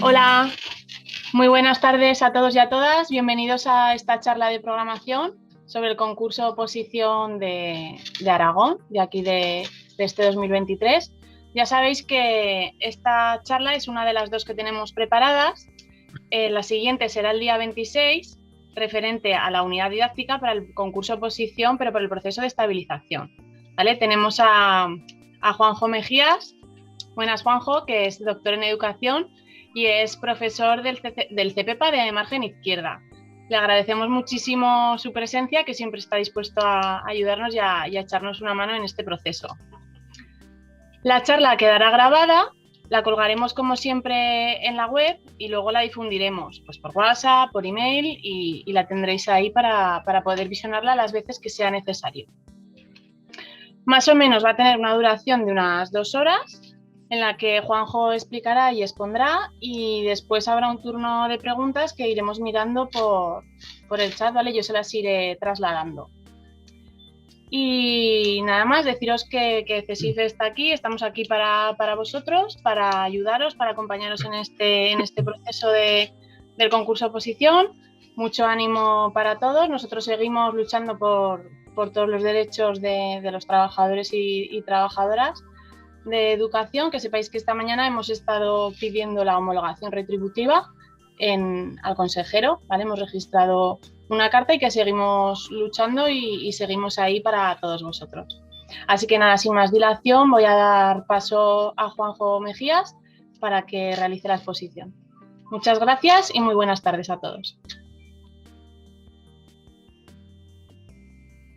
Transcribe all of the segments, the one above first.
Hola, muy buenas tardes a todos y a todas. Bienvenidos a esta charla de programación sobre el concurso oposición de Aragón, de aquí de este 2023. Ya sabéis que esta charla es una de las dos que tenemos preparadas. La siguiente será el día 26, referente a la unidad didáctica para el concurso oposición, pero por el proceso de estabilización. ¿Vale? Tenemos a Juanjo Mejías. Buenas, Juanjo, que es doctor en educación y es profesor del CEPEPA de margen izquierda. Le agradecemos muchísimo su presencia, que siempre está dispuesto a ayudarnos y a echarnos una mano en este proceso. La charla quedará grabada, la colgaremos como siempre en la web y luego la difundiremos pues por WhatsApp, por email y la tendréis ahí para poder visionarla las veces que sea necesario. Más o menos va a tener una duración de unas 2 horas, en la que Juanjo explicará y expondrá, y después habrá un turno de preguntas que iremos mirando por el chat, ¿vale? Yo se las iré trasladando. Y nada más, deciros que CESIF está aquí, estamos aquí para vosotros, para ayudaros, para acompañaros en este proceso del concurso oposición. Mucho ánimo para todos. Nosotros seguimos luchando por todos los derechos de los trabajadores y trabajadoras de educación. Que sepáis que esta mañana hemos estado pidiendo la homologación retributiva al consejero, ¿vale? Hemos registrado una carta y que seguimos luchando y seguimos ahí para todos vosotros. Así que nada, sin más dilación, voy a dar paso a Juanjo Mejías para que realice la exposición. Muchas gracias y muy buenas tardes a todos.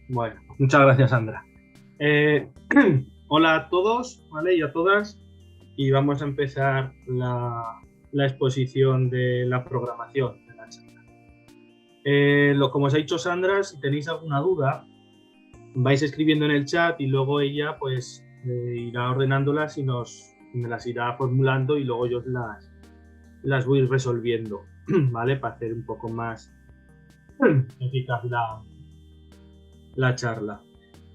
Bueno, muchas gracias, Sandra. Hola a todos, ¿vale? Y a todas. Y vamos a empezar la exposición de la programación de la charla. Como os ha dicho Sandra, si tenéis alguna duda, vais escribiendo en el chat y luego ella pues irá ordenándolas y me las irá formulando y luego yo las voy resolviendo, ¿vale? Para hacer un poco más eficaz la charla.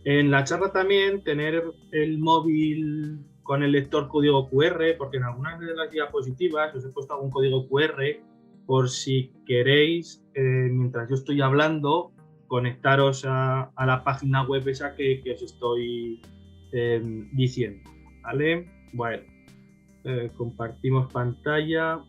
En la charla también tener el móvil con el lector código QR, porque en algunas de las diapositivas os he puesto algún código QR por si queréis, mientras yo estoy hablando, conectaros a la página web esa que os estoy diciendo, ¿vale? Bueno, compartimos pantalla.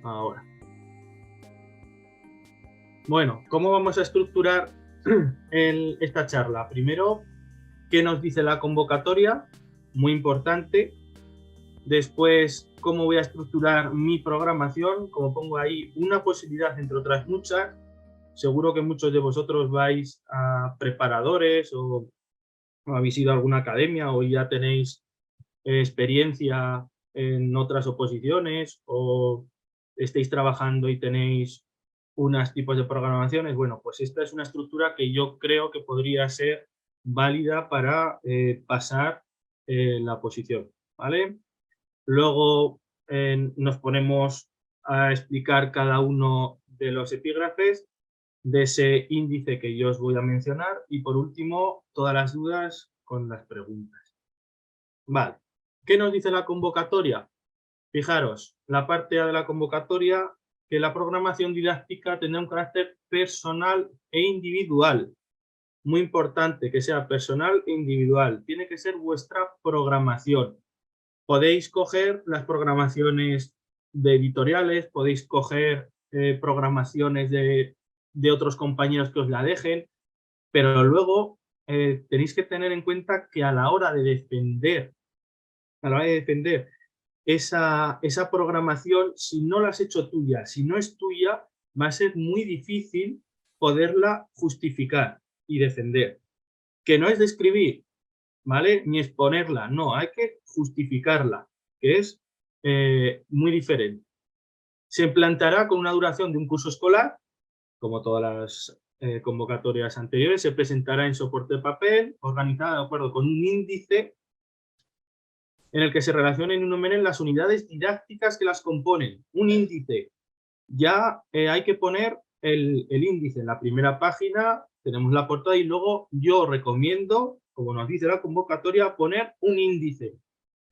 Ahora. Bueno, ¿cómo vamos a estructurar esta charla? Primero, ¿qué nos dice la convocatoria? Muy importante. Después, ¿cómo voy a estructurar mi programación? Como pongo ahí, una posibilidad entre otras muchas. Seguro que muchos de vosotros vais a preparadores o habéis ido a alguna academia o ya tenéis experiencia en otras oposiciones o estéis trabajando y tenéis unos tipos de programaciones. Bueno, pues esta es una estructura que yo creo que podría ser válida para pasar la oposición, ¿vale? Luego nos ponemos a explicar cada uno de los epígrafes de ese índice que yo os voy a mencionar y por último todas las dudas con las preguntas. Vale, ¿qué nos dice la convocatoria? Fijaros, la parte A de la convocatoria, que la programación didáctica tendrá un carácter personal e individual. Muy importante que sea personal e individual. Tiene que ser vuestra programación. Podéis coger las programaciones de editoriales, podéis coger programaciones de otros compañeros que os la dejen, pero luego tenéis que tener en cuenta que a la hora de defender esa programación, si no la has hecho tuya, si no es tuya, va a ser muy difícil poderla justificar y defender. Que no es de escribir, ¿vale? Ni exponerla, no, hay que justificarla, que es muy diferente. Se implantará con una duración de un curso escolar, como todas las convocatorias anteriores, se presentará en soporte de papel, organizada de acuerdo con un índice en el que se relacionen y enumeren las unidades didácticas que las componen. Un índice. ya hay que poner el índice en la primera página, tenemos la portada y luego yo recomiendo, como nos dice la convocatoria, poner un índice.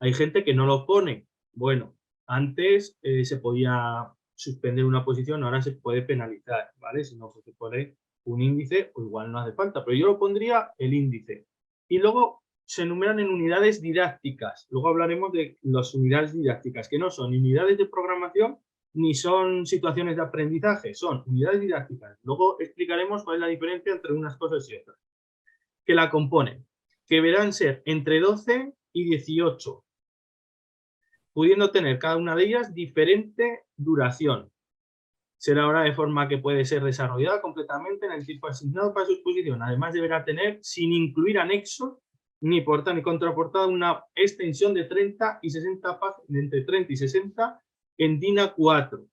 Hay gente que no lo pone. Bueno, antes se podía suspender una posición, ahora se puede penalizar, ¿vale? Si no se pone un índice, o igual no hace falta, pero yo lo pondría el índice. Y luego se enumeran en unidades didácticas. Luego hablaremos de las unidades didácticas, que no son unidades de programación ni son situaciones de aprendizaje, son unidades didácticas. Luego explicaremos cuál es la diferencia entre unas cosas y otras. Que la componen, que deberán ser entre 12 y 18, pudiendo tener cada una de ellas diferente duración. Será ahora de forma que puede ser desarrollada completamente en el tiempo asignado para su exposición. Además, deberá tener, sin incluir anexos, ni portada ni contraportada, una extensión de 30 y 60 páginas, entre 30 y 60 en DIN A4.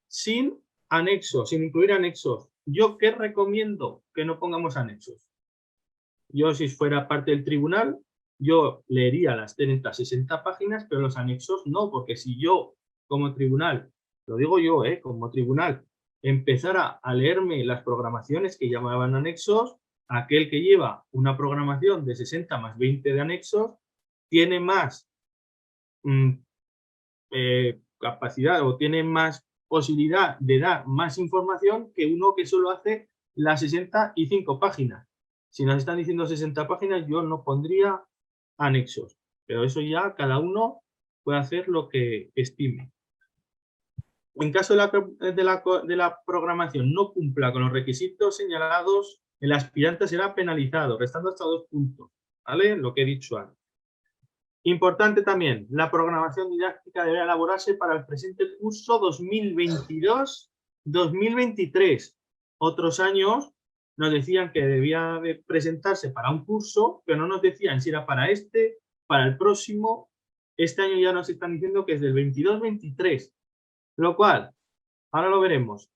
Sin anexos, sin incluir anexos. ¿Yo qué recomiendo? Que no pongamos anexos. Yo, si fuera parte del tribunal, yo leería las 30, 60 páginas, pero los anexos no, porque si yo, como tribunal, lo digo yo, como tribunal, empezara a leerme las programaciones que llamaban anexos, aquel que lleva una programación de 60 más 20 de anexos, tiene más capacidad o tiene más posibilidad de dar más información que uno que solo hace las 65 páginas. Si nos están diciendo 60 páginas, yo no pondría anexos, pero eso ya cada uno puede hacer lo que estime. En caso de la programación no cumpla con los requisitos señalados, el aspirante será penalizado, restando hasta 2 puntos, ¿vale? Lo que he dicho antes. Importante también, la programación didáctica debe elaborarse para el presente curso 2022-2023. Otros años nos decían que debía de presentarse para un curso, pero no nos decían si era para este, para el próximo. Este año ya nos están diciendo que es del 22-23, lo cual, ahora lo veremos.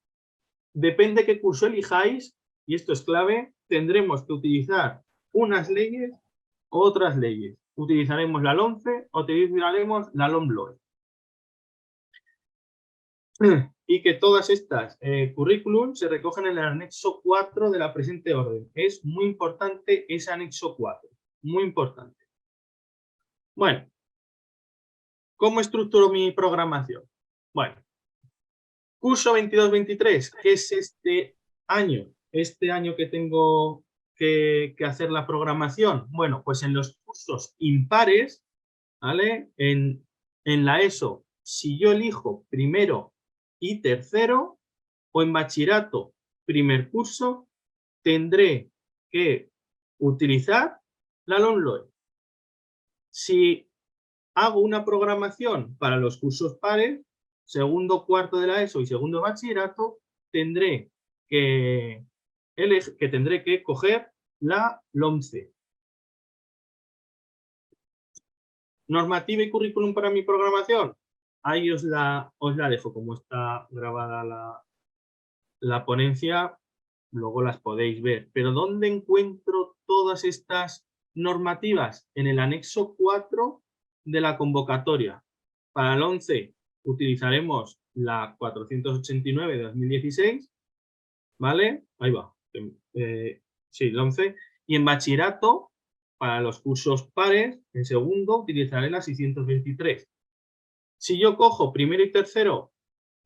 Depende qué curso elijáis, y esto es clave, tendremos que utilizar unas leyes u otras leyes. Utilizaremos la LOMCE o utilizaremos la LOMLOE. Y que todas estas currículum se recogen en el anexo 4 de la presente orden. Es muy importante ese anexo 4. Muy importante. Bueno, ¿cómo estructuro mi programación? Bueno, curso 22-23, ¿qué es este año? Este año que tengo que hacer la programación. Bueno, pues en los cursos impares, ¿vale? En la ESO, si yo elijo primero y tercero, o en bachillerato, primer curso, tendré que utilizar la LOMLOE. Si hago una programación para los cursos pares, segundo, cuarto de la ESO y segundo de bachillerato, tendré que coger la LOMCE. Normativa y currículum para mi programación. Ahí os la dejo, como está grabada la ponencia, luego las podéis ver. Pero ¿dónde encuentro todas estas normativas? En el anexo 4 de la convocatoria. Para el 11 utilizaremos la 489 de 2016, ¿vale? Ahí va. Sí, el 11. Y en bachillerato, para los cursos pares, en segundo utilizaré la 623. Si yo cojo primero y tercero,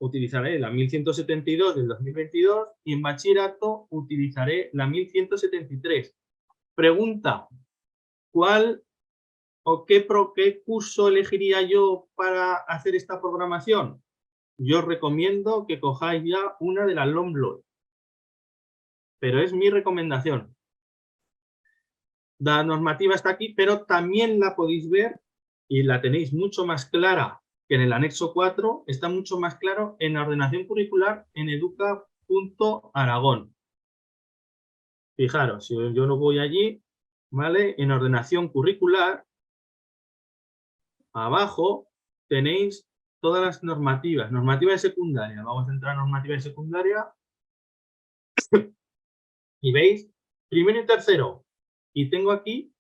utilizaré la 1172 del 2022 y en bachillerato utilizaré la 1173. Pregunta, ¿cuál o qué curso elegiría yo para hacer esta programación? Yo os recomiendo que cojáis ya una de las LOMLOE, pero es mi recomendación. La normativa está aquí, pero también la podéis ver y la tenéis mucho más clara que en el anexo 4, está mucho más claro en la ordenación curricular en educa.aragón. Fijaros, si yo no voy allí, ¿vale? En ordenación curricular, abajo tenéis todas las normativas. Normativa de secundaria. Vamos a entrar a normativa de secundaria. Y veis, primero y tercero. Y tengo aquí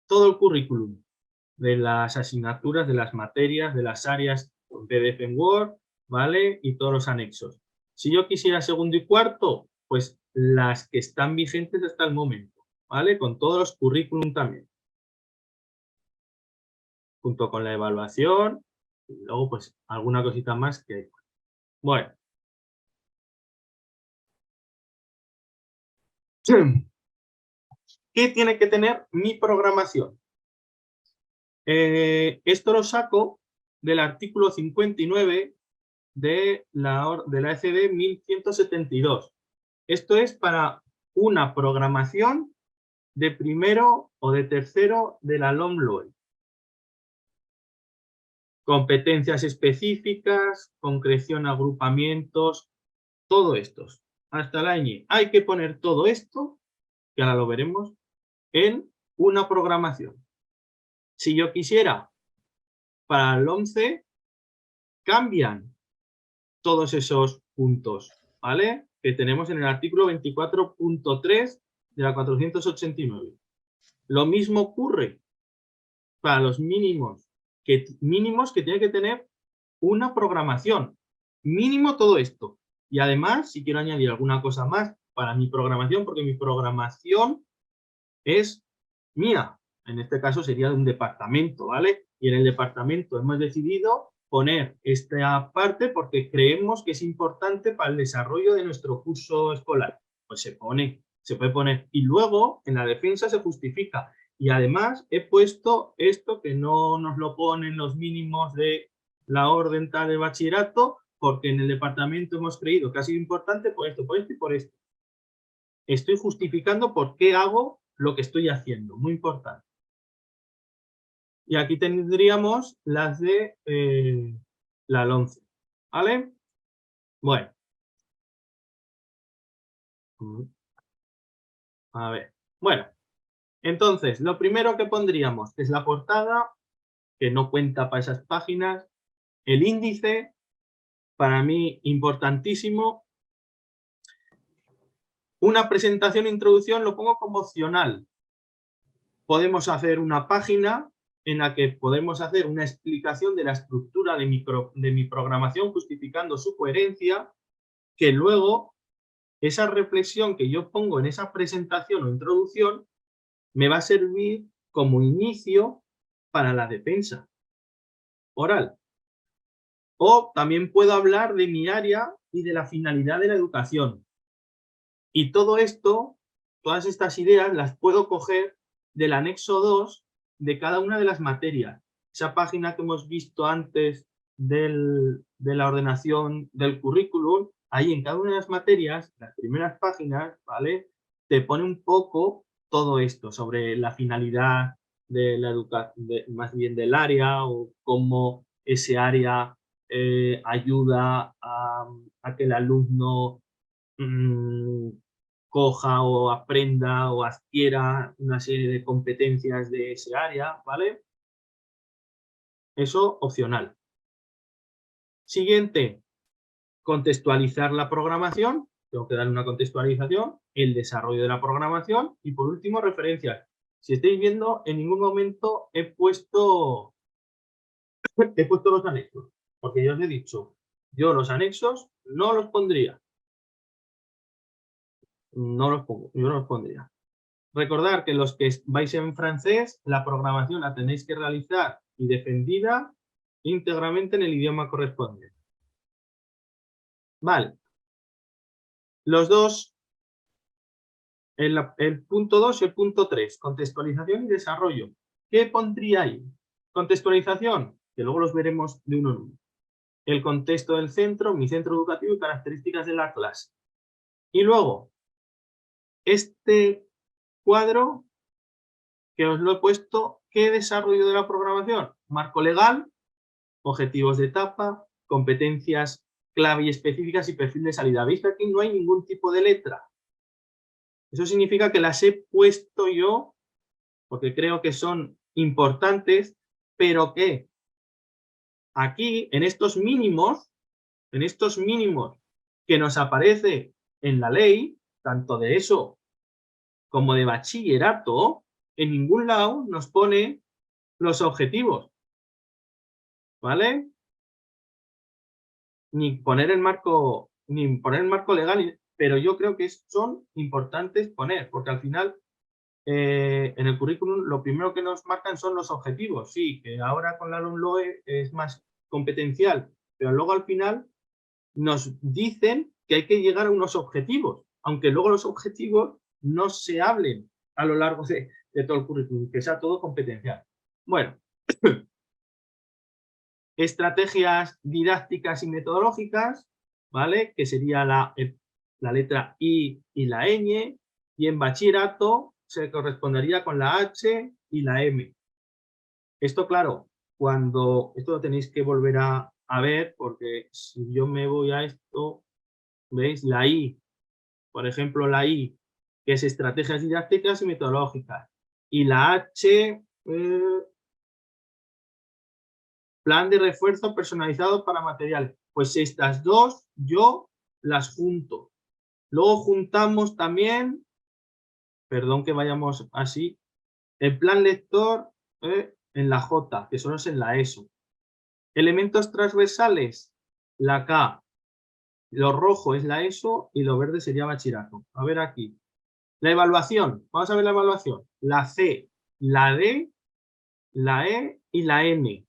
todo el currículum de las asignaturas, de las materias, de las áreas PDF en Word, ¿vale? Y todos los anexos. Si yo quisiera segundo y cuarto, pues las que están vigentes hasta el momento, ¿vale? Con todos los currículum también. Junto con la evaluación y luego pues alguna cosita más que hay. Bueno. ¿Qué tiene que tener mi programación? Esto lo saco del artículo 59 de la ECD 1172. Esto es para una programación de primero o de tercero de la LOMLOE. Competencias específicas, concreción, agrupamientos, todo esto. Hasta la ñ. Hay que poner todo esto, que ahora lo veremos, en una programación. Si yo quisiera, para el 11, cambian todos esos puntos, ¿vale? Que tenemos en el artículo 24.3 de la 489. Lo mismo ocurre para los mínimos que tiene que tener una programación. Mínimo todo esto. Y además, si quiero añadir alguna cosa más para mi programación, porque mi programación es mía. En este caso sería de un departamento, ¿vale? Y en el departamento hemos decidido poner esta parte porque creemos que es importante para el desarrollo de nuestro curso escolar. Pues se puede poner. Y luego en la defensa se justifica. Y además he puesto esto que no nos lo ponen los mínimos de la orden tal de bachillerato, porque en el departamento hemos creído que ha sido importante por esto y por esto. Estoy justificando por qué hago lo que estoy haciendo, muy importante. Y aquí tendríamos las de la 11, ¿vale? Bueno. A ver. Bueno, entonces, lo primero que pondríamos es la portada, que no cuenta para esas páginas, el índice, para mí importantísimo. Una presentación, introducción, lo pongo como opcional. Podemos hacer una página en la que podemos hacer una explicación de la estructura de mi programación, justificando su coherencia, que luego esa reflexión que yo pongo en esa presentación o introducción me va a servir como inicio para la defensa oral. O también puedo hablar de mi área y de la finalidad de la educación. Y todo esto, todas estas ideas las puedo coger del anexo 2 de cada una de las materias. Esa página que hemos visto antes de la ordenación del currículum, ahí en cada una de las materias, las primeras páginas, ¿vale? Te pone un poco todo esto sobre la finalidad de la educación, más bien del área, o cómo ese área ayuda a que el alumno coja o aprenda o adquiera una serie de competencias de ese área, ¿vale? Eso opcional. Siguiente, contextualizar la programación. Tengo que dar una contextualización, el desarrollo de la programación y por último referencias. Si estáis viendo, en ningún momento he puesto los anexos, porque yo os he dicho, yo los anexos no los pondría. No los pongo, yo no los pondría. Recordar que los que vais en francés, la programación la tenéis que realizar y defendida íntegramente en el idioma correspondiente. Vale. Los dos, el punto 2 y el punto 3, contextualización y desarrollo. ¿Qué pondría ahí? Contextualización, que luego los veremos de uno en uno. El contexto del centro, mi centro educativo y características de la clase. Y luego, este cuadro que os lo he puesto, ¿qué desarrollo de la programación? Marco legal, objetivos de etapa, competencias clave y específicas y perfil de salida. ¿Veis que aquí no hay ningún tipo de letra? Eso significa que las he puesto yo porque creo que son importantes, pero que aquí, en estos mínimos que nos aparece en la ley, tanto de ESO como de bachillerato, en ningún lado nos pone los objetivos, ¿vale? Ni poner el marco ni poner marco legal, pero yo creo que son importantes poner, porque al final en el currículum lo primero que nos marcan son los objetivos. Sí, que ahora con la LOMLOE es más competencial, pero luego al final nos dicen que hay que llegar a unos objetivos, aunque luego los objetivos no se hablen a lo largo de todo el currículum, que sea todo competencial. Bueno, estrategias didácticas y metodológicas, ¿vale? Que sería la letra I y la ñ, y en bachillerato se correspondería con la H y la M. Esto, claro, esto lo tenéis que volver a ver, porque si yo me voy a esto, ¿veis? La I, por ejemplo, la I, que es estrategias didácticas y metodológicas, y la H, plan de refuerzo personalizado para materiales. Pues estas dos yo las junto. Luego juntamos también, perdón que vayamos así, el plan lector en la J, que solo es en la ESO. Elementos transversales, la K. Lo rojo es la ESO y lo verde sería bachillerato. A ver aquí. La evaluación. Vamos a ver la evaluación. La C, la D, la E y la N.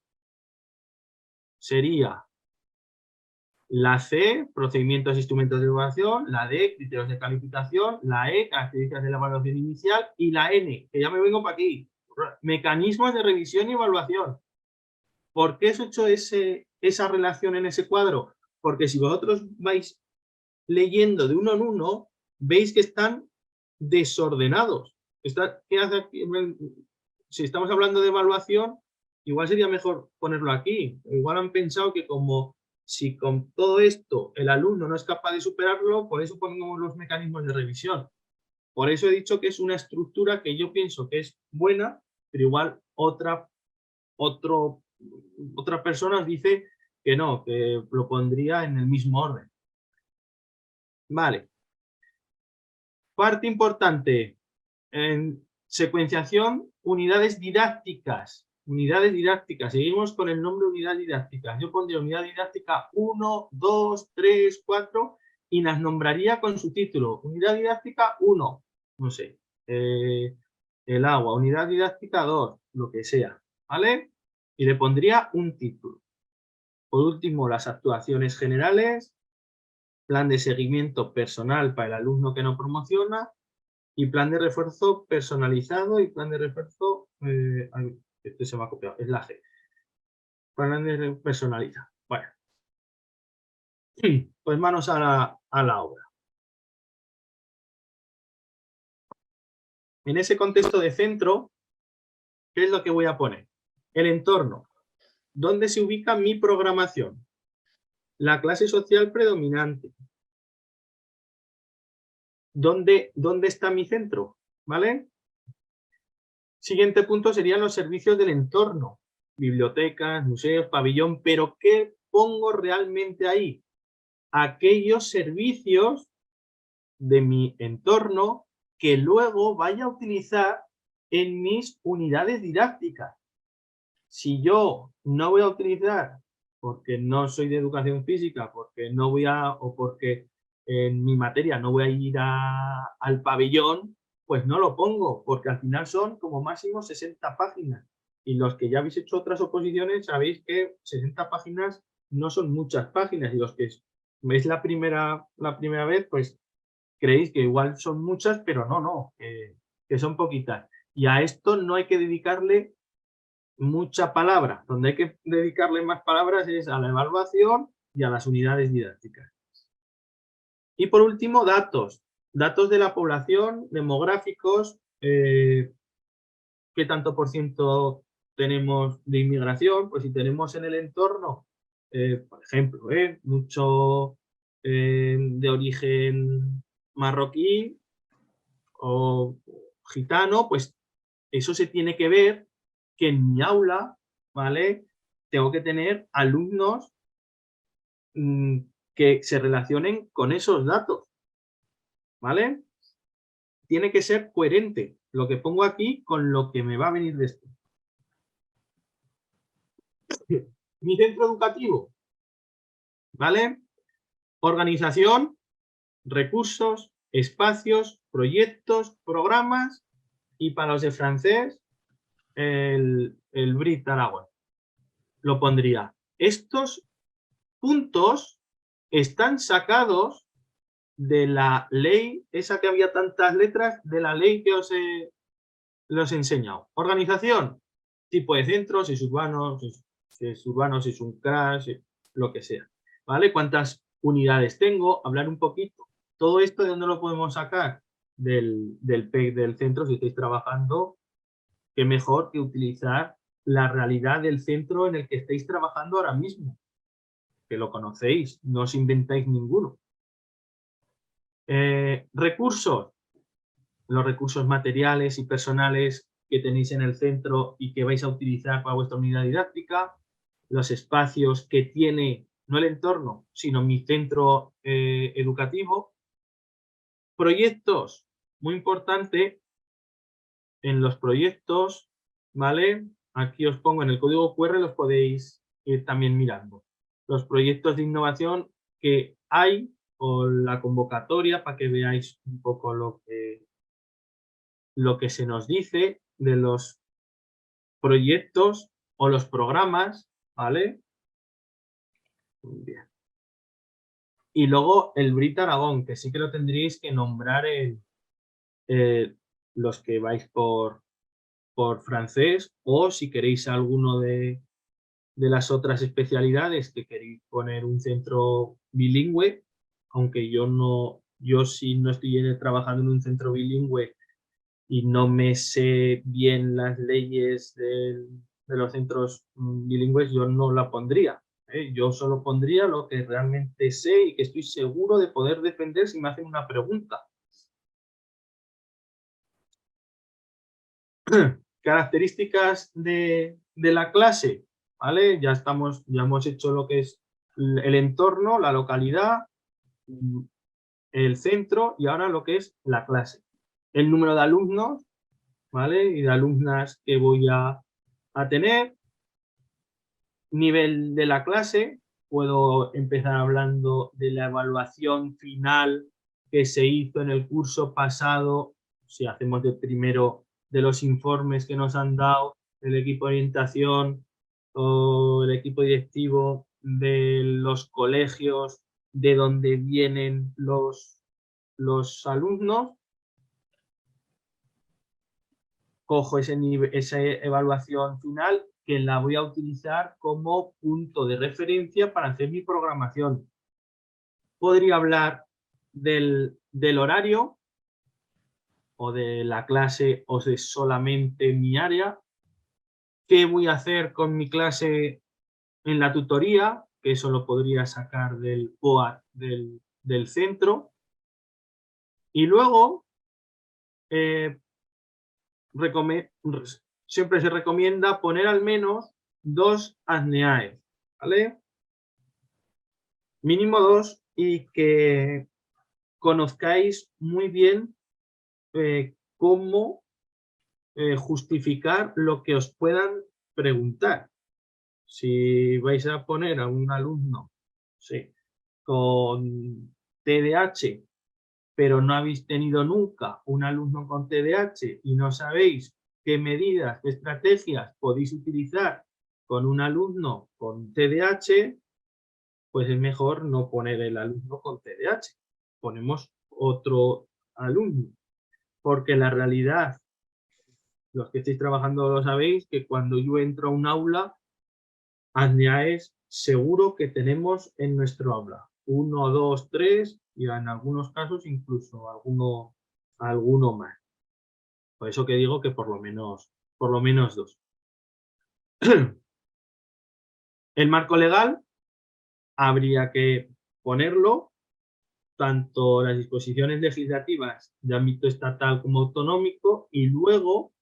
Sería la C, procedimientos e instrumentos de evaluación, la D, criterios de calificación, la E, características de la evaluación inicial, y la N, que ya me vengo para aquí, mecanismos de revisión y evaluación. ¿Por qué he hecho esa relación en ese cuadro? Porque si vosotros vais leyendo de uno en uno, veis que están desordenados. ¿Qué hace aquí? Si estamos hablando de evaluación, igual sería mejor ponerlo aquí. Igual han pensado que como si con todo esto el alumno no es capaz de superarlo, por eso ponemos los mecanismos de revisión. Por eso he dicho que es una estructura que yo pienso que es buena, pero igual otra persona dice que no, que lo pondría en el mismo orden. Vale. Parte importante, en secuenciación, unidades didácticas. Unidades didácticas. Seguimos con el nombre unidad didáctica. Yo pondría unidad didáctica 1, 2, 3, 4 y las nombraría con su título. Unidad didáctica 1, no sé, el agua. Unidad didáctica 2, lo que sea, ¿vale? Y le pondría un título. Por último, las actuaciones generales, plan de seguimiento personal para el alumno que no promociona, y plan de refuerzo personalizado y plan de refuerzo, este se me ha copiado, es la G. Plan de personalizado. Bueno. Pues manos a la obra. En ese contexto de centro, ¿qué es lo que voy a poner? El entorno. ¿Dónde se ubica mi programación? La clase social predominante. ¿Dónde está mi centro? ¿Vale? Siguiente punto serían los servicios del entorno. Bibliotecas, museos, pabellón. ¿Pero qué pongo realmente ahí? Aquellos servicios de mi entorno que luego vaya a utilizar en mis unidades didácticas. Si yo no voy a utilizar, porque no soy de educación física, porque no voy o porque en mi materia no voy a ir al pabellón, pues no lo pongo, porque al final son como máximo 60 páginas. Y los que ya habéis hecho otras oposiciones sabéis que 60 páginas no son muchas páginas, y los que veis la primera vez, pues creéis que igual son muchas, pero no, que son poquitas. Y a esto no hay que dedicarle mucha palabra. Donde hay que dedicarle más palabras es a la evaluación y a las unidades didácticas. Y por último, datos. Datos de la población, demográficos, qué tanto por ciento tenemos de inmigración. Pues si tenemos en el entorno, por ejemplo, mucho de origen marroquí o gitano, pues eso se tiene que ver que en mi aula, ¿vale? Tengo que tener alumnos que se relacionen con esos datos, ¿vale? Tiene que ser coherente lo que pongo aquí con lo que me va a venir después. Mi centro educativo, ¿vale? Organización, recursos, espacios, proyectos, programas y para los de francés, el Brit Aragón. Lo pondría. Estos puntos están sacados de la ley, esa que había tantas letras, de la ley que os he enseñado. Organización, tipo de centro, si es urbano, si es un crash, lo que sea. ¿Vale? ¿Cuántas unidades tengo? Hablar un poquito. Todo esto, ¿de dónde lo podemos sacar? Del PEC del centro, si estáis trabajando, qué mejor que utilizar la realidad del centro en el que estáis trabajando ahora mismo, que lo conocéis, no os inventáis ninguno. Recursos, los recursos materiales y personales que tenéis en el centro y que vais a utilizar para vuestra unidad didáctica, los espacios que tiene, no el entorno, sino mi centro educativo. Proyectos, muy importante, en los proyectos, ¿vale? Aquí os pongo en el código QR, los podéis ir también mirando. Los proyectos de innovación que hay, o la convocatoria, para que veáis un poco lo que se nos dice de los proyectos o los programas, ¿vale? Muy bien. Y luego el Brit Aragón, que sí que lo tendríais que nombrar los que vais por francés, o si queréis alguno de las otras especialidades que queréis poner un centro bilingüe, aunque yo sí no estoy trabajando en un centro bilingüe y no me sé bien las leyes de los centros bilingües, yo no la pondría. Yo solo pondría lo que realmente sé y que estoy seguro de poder defender si me hacen una pregunta. Características de la clase, ¿vale? Ya hemos hecho lo que es el entorno, la localidad, el centro y ahora lo que es la clase. El número de alumnos, ¿vale? Y de alumnas que voy a tener. Nivel de la clase, puedo empezar hablando de la evaluación final que se hizo en el curso pasado, si hacemos de primero de los informes que nos han dado el equipo de orientación o el equipo directivo de los colegios de donde vienen los alumnos. Cojo esa evaluación final que la voy a utilizar como punto de referencia para hacer mi programación. Podría hablar del horario o de la clase o de solamente mi área. ¿Qué voy a hacer con mi clase en la tutoría? Que eso lo podría sacar del POAT del centro. Y luego, siempre se recomienda poner al menos 2 ASNEAES, ¿vale? Mínimo 2 y que conozcáis muy bien cómo justificar lo que os puedan preguntar. Si vais a poner a un alumno, sí, con TDAH, pero no habéis tenido nunca un alumno con TDAH y no sabéis qué medidas, qué estrategias podéis utilizar con un alumno con TDAH, pues es mejor no poner el alumno con TDAH. Ponemos otro alumno, porque la realidad, los que estáis trabajando lo sabéis, que cuando yo entro a un aula, ASNEAES seguro que tenemos en nuestro aula. 1, 2, 3 y en algunos casos incluso alguno más. Por eso que digo que por lo menos 2. El marco legal habría que ponerlo, tanto las disposiciones legislativas de ámbito estatal como autonómico, y luego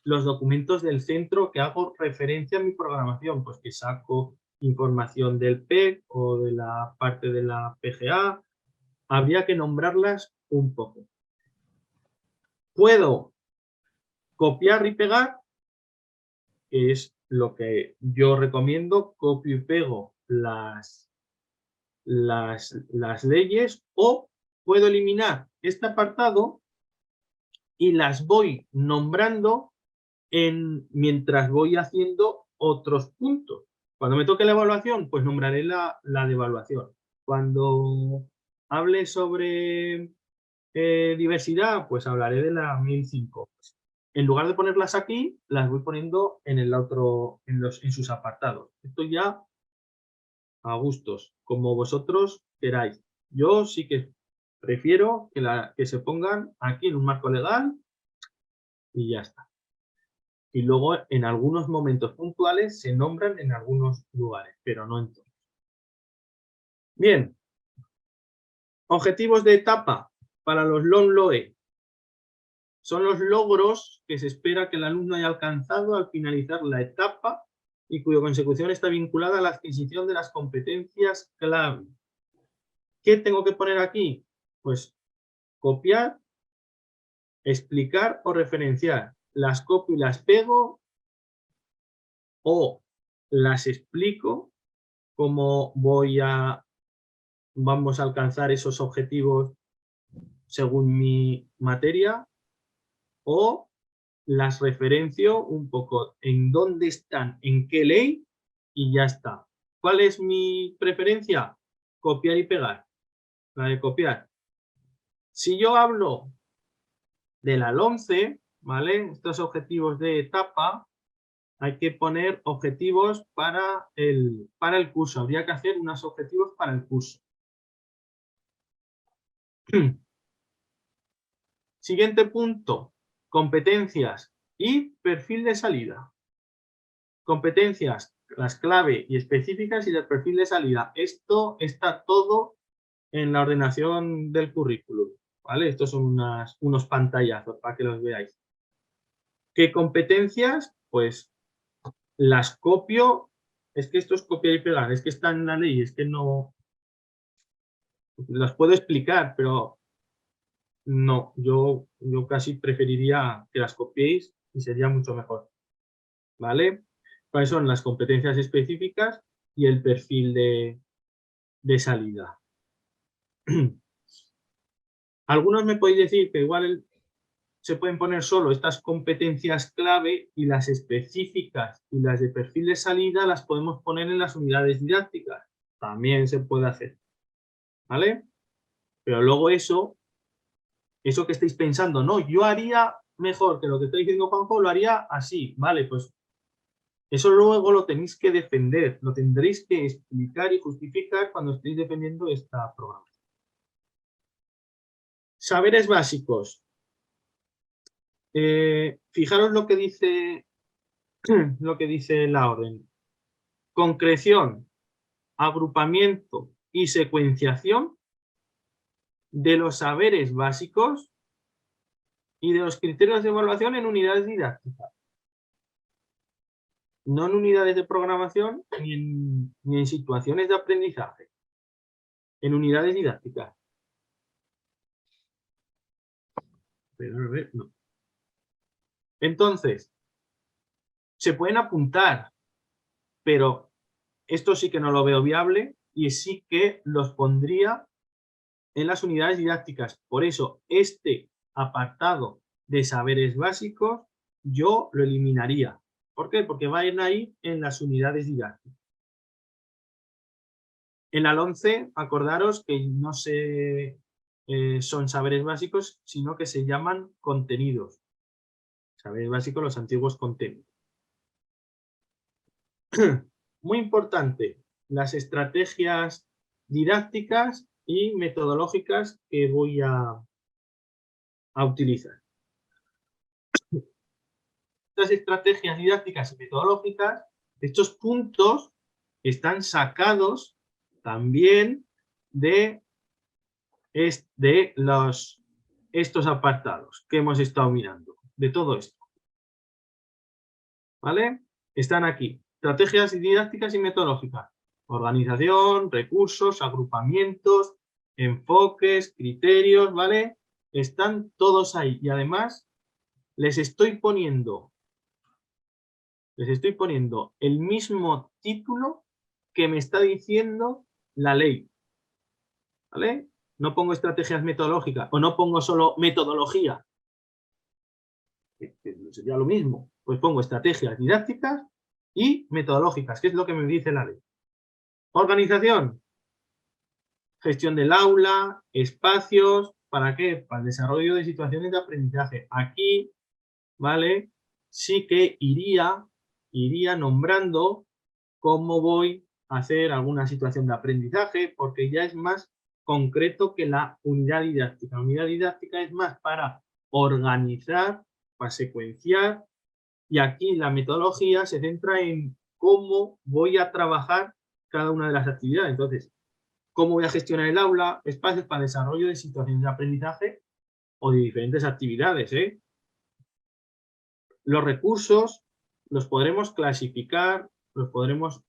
los documentos del centro que hago referencia a mi programación, pues que saco información del PEC o de la parte de la PGA, habría que nombrarlas un poco. Puedo copiar y pegar, que es lo que yo recomiendo, copio y pego las leyes, o puedo eliminar este apartado y las voy nombrando mientras voy haciendo otros puntos. Cuando me toque la evaluación, pues nombraré la de evaluación. Cuando hable sobre diversidad, pues hablaré de la 1005. En lugar de ponerlas aquí, las voy poniendo en el otro, en sus apartados. Esto ya a gustos, como vosotros queráis. Yo sí que prefiero que se pongan aquí en un marco legal y ya está. Y luego en algunos momentos puntuales se nombran en algunos lugares, pero no en todos. Bien. Objetivos de etapa para los LOMLOE. Son los logros que se espera que el alumno haya alcanzado al finalizar la etapa y cuya consecución está vinculada a la adquisición de las competencias clave. ¿Qué tengo que poner aquí? Pues copiar, explicar o referenciar. Las copio y las pego, o las explico cómo vamos a alcanzar esos objetivos según mi materia, o las referencio un poco en dónde están, en qué ley, y ya está. ¿Cuál es mi preferencia? Copiar y pegar. La de copiar. Si yo hablo de la LOMCE, ¿vale? Estos objetivos de etapa, hay que poner objetivos para el curso. Habría que hacer unos objetivos para el curso. Siguiente punto. Competencias y perfil de salida. Competencias, las clave y específicas, y el perfil de salida. Esto está todo en la ordenación del currículum, ¿vale? Estos son unos pantallazos para que los veáis. ¿Qué competencias? Pues las copio. Es que esto es copiar y pegar, es que está en la ley, es que no... Las puedo explicar, pero no, yo casi preferiría que las copiéis y sería mucho mejor, ¿vale? ¿Cuáles son las competencias específicas y el perfil de salida? Algunos me podéis decir que igual se pueden poner solo estas competencias clave, y las específicas y las de perfil de salida las podemos poner en las unidades didácticas. También se puede hacer, ¿vale? Pero luego eso que estáis pensando, no, yo haría mejor que lo que está diciendo Juanjo, lo haría así, ¿vale? Pues eso luego lo tenéis que defender, lo tendréis que explicar y justificar cuando estéis defendiendo esta programación. Saberes básicos. Fijaros lo que dice la orden. Concreción, agrupamiento y secuenciación de los saberes básicos y de los criterios de evaluación en unidades didácticas. No en unidades de programación ni en situaciones de aprendizaje. En unidades didácticas. Pero a ver, no. Entonces, se pueden apuntar, pero esto sí que no lo veo viable y sí que los pondría en las unidades didácticas. Por eso, este apartado de saberes básicos yo lo eliminaría. ¿Por qué? Porque va a ir ahí en las unidades didácticas. En la LOMCE, acordaros que no son saberes básicos, sino que se llaman contenidos. Saberes básicos, los antiguos contenidos. Muy importante, las estrategias didácticas y metodológicas que voy a utilizar. Estas estrategias didácticas y metodológicas, estos puntos están sacados también de estos apartados que hemos estado mirando, de todo esto. ¿Vale? Están aquí. Estrategias didácticas y metodológicas. Organización, recursos, agrupamientos, enfoques, criterios, ¿vale? Están todos ahí. Y además les estoy poniendo el mismo título que me está diciendo la ley. ¿vale? No pongo estrategias metodológicas o no pongo solo metodología, que sería lo mismo. Pues pongo estrategias didácticas y metodológicas, que es lo que me dice la ley. Organización, gestión del aula, espacios, ¿para qué? Para el desarrollo de situaciones de aprendizaje. Aquí, ¿vale? Sí que iría nombrando cómo voy a hacer alguna situación de aprendizaje, porque ya es más concreto que la unidad didáctica. La unidad didáctica es más para organizar, para secuenciar, y aquí la metodología se centra en cómo voy a trabajar cada una de las actividades. Entonces, cómo voy a gestionar el aula, espacios para desarrollo de situaciones de aprendizaje o de diferentes actividades. Los recursos los podremos clasificar, los podremos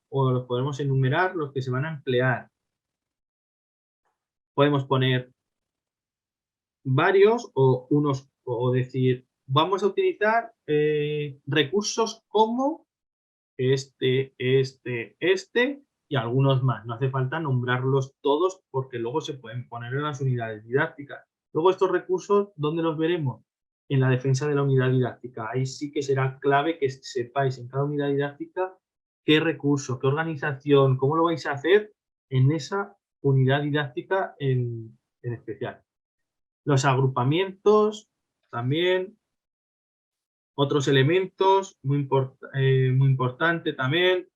enumerar, los que se van a emplear. Podemos poner varios o unos, o decir, vamos a utilizar recursos como este y algunos más. No hace falta nombrarlos todos porque luego se pueden poner en las unidades didácticas. Luego estos recursos, ¿dónde los veremos? En la defensa de la unidad didáctica. Ahí sí que será clave que sepáis en cada unidad didáctica qué recurso, qué organización, cómo lo vais a hacer en esa unidad didáctica en especial. Los agrupamientos también. Otros elementos, muy importante también,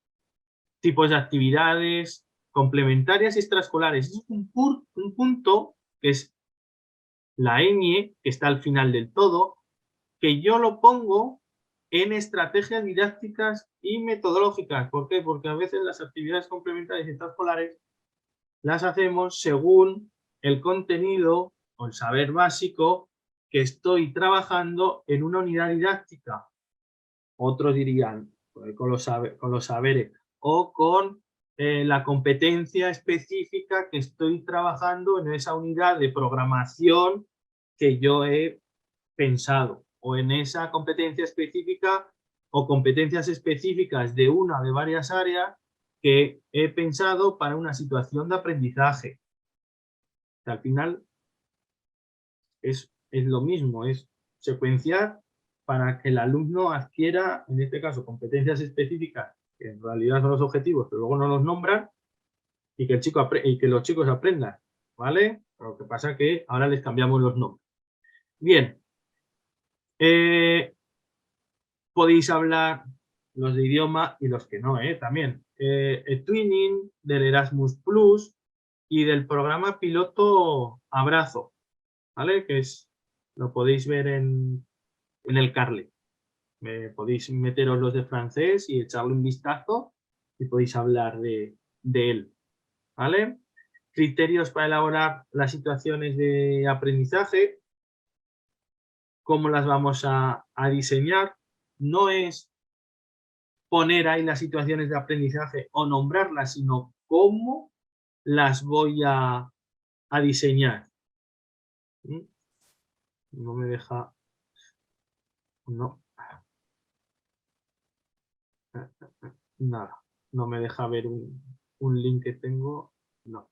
tipos de actividades complementarias y extraescolares. Eso es un punto que es la ñ, que está al final del todo, que yo lo pongo en estrategias didácticas y metodológicas. ¿Por qué? Porque a veces las actividades complementarias y extraescolares las hacemos según el contenido o el saber básico que estoy trabajando en una unidad didáctica. Otros dirían con los saberes o con la competencia específica que estoy trabajando en esa unidad de programación que yo he pensado, o en esa competencia específica o competencias específicas de una o de varias áreas que he pensado para una situación de aprendizaje. Que al final es lo mismo, es secuenciar para que el alumno adquiera, en este caso, competencias específicas, que en realidad son los objetivos, pero luego no los nombran, y que, los chicos aprendan, ¿vale? Lo que pasa es que ahora les cambiamos los nombres. Bien. Podéis hablar los de idioma y los que no, también. El Twinning, del Erasmus Plus y del programa piloto Abrazo, ¿vale? Que lo podéis ver en el Carle. Podéis meteros los de francés y echarle un vistazo y podéis hablar de él, ¿vale? Criterios para elaborar las situaciones de aprendizaje, cómo las vamos a diseñar. No es poner ahí las situaciones de aprendizaje o nombrarlas, sino cómo las voy a diseñar. No me deja... No. Nada. No me deja ver un link que tengo. No.